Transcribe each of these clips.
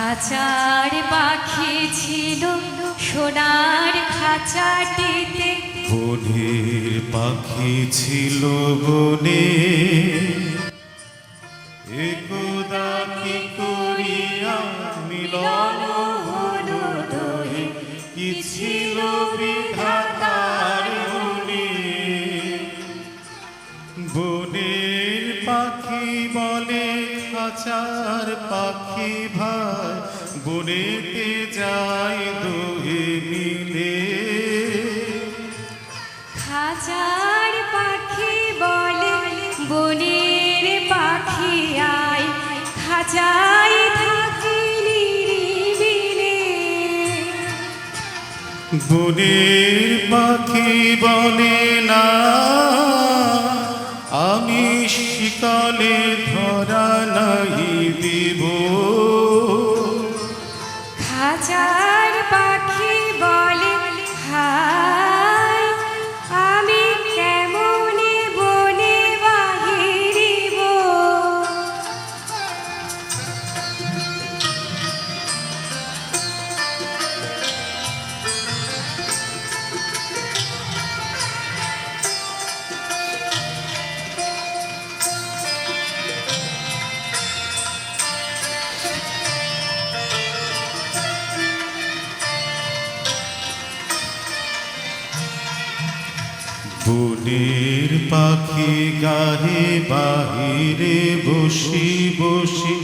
খাঁচার পাখি ছিল সোনার খাঁচাটিতে, বনের পাখি ছিল বনে, একদা কি করিয়া মিলন হলো দোহে, কি ছিল বিধাতার মনে। বনের পাখি বলে খাঁচার পাখি ভাই, বনেতে যায় দোহে মিলে। খাঁচার পাখি বলে বনের পাখি আয়, খাঁচায় থাকি নিরিবিলে। বনের পাখি বলে না আমি শিকলে ধরা নাই দিব। খাঁচার পাখি বলে হায়, আমি কেমনে বনে বাহিরিব। বনের পাখি গাহে বাহিরে বসি বসি,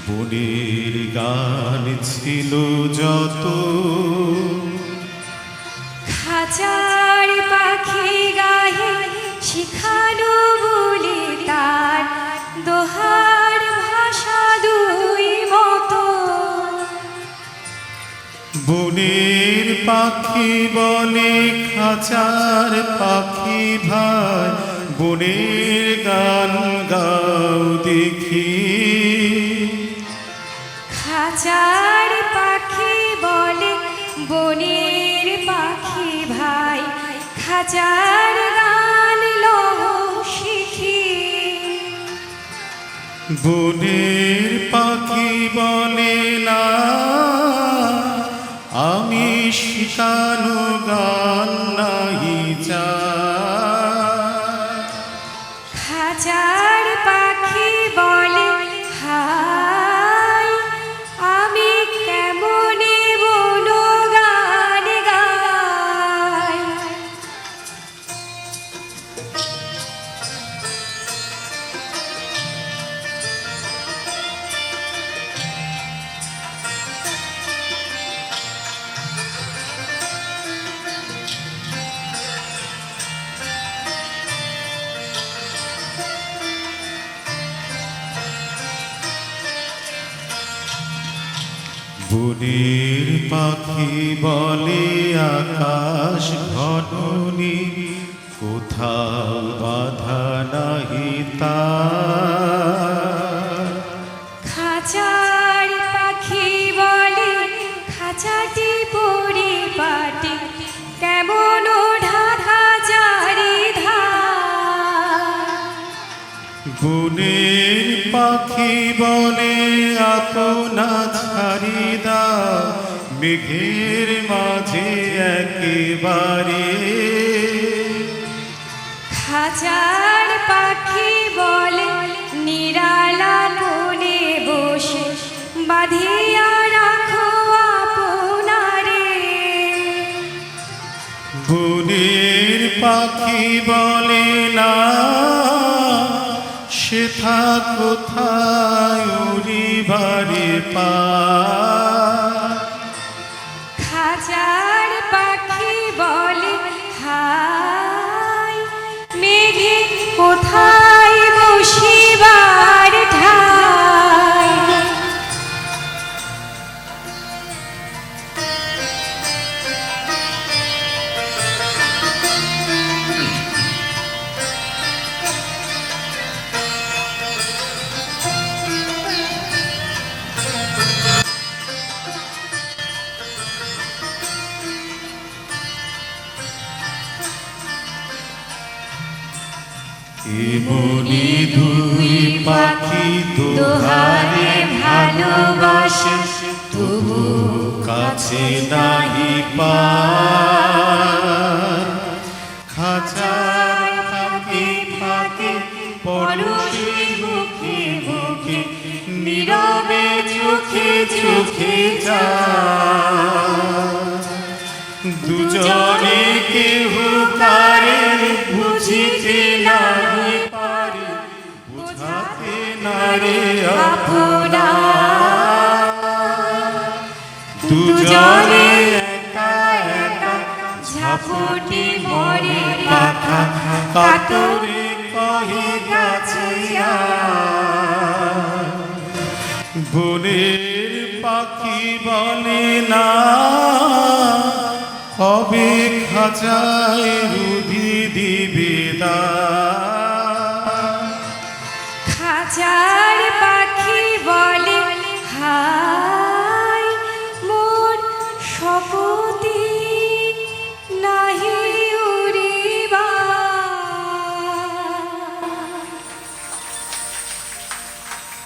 বনের গান ছিল যত। খাঁচার পাখি গাহে শিখানো বলে তার দোহার ভাষা দুই মতো। বনের পাখি বলে খাঁচার পাখি ভাই, বনের গান গাও দেখি। খাঁচার পাখি বলে বনের পাখি ভাই, খাঁচার গান লহ শিখি। বনের পাখি বলে না আমি শিখানো গান নাহি চাই। খাঁচার পাখি বলে হায়, আমি কেমনে বনো গান গাই। বনের পাখি বলে আকাশ ঘন নীল, কোথাও বাধা নাহি তার। খাঁচার পাখি বলে খাঁচাটি পরিপাটি, কেমন ঢাকা চারিধার। বনের পাখি বলে আপনা ছাড়িদা, মেঘের মাঝে একেবারে। খাঁচার পাখি বলে নিরালা কোণে বসে, বাঁধিয়া রাখো আপনারে। বনের পাখি বলে না সেথা কোথায় উড়িবারে পা। খাঁচার পাখি বলে হায়, মেঘে কোথায় বসিবার ঠাই। এমনি দুই পাখি দোহারে ভালোবাসে, তবু কাছে নাহি পায় খাঁচার ফাঁকে ফাঁকে পরশি মুখে মুখে নীরবে চোখে চোখে যায় দুজনে কেহ কারে বুঝিতে নাহি পারে বুঝাতে নারে আপনা দুজনে একা একা ঝাপটি মরে পাখা কাতরে কহি কাছে বনের পাখি বলে না কবে খাঁচায় রুধি দিবে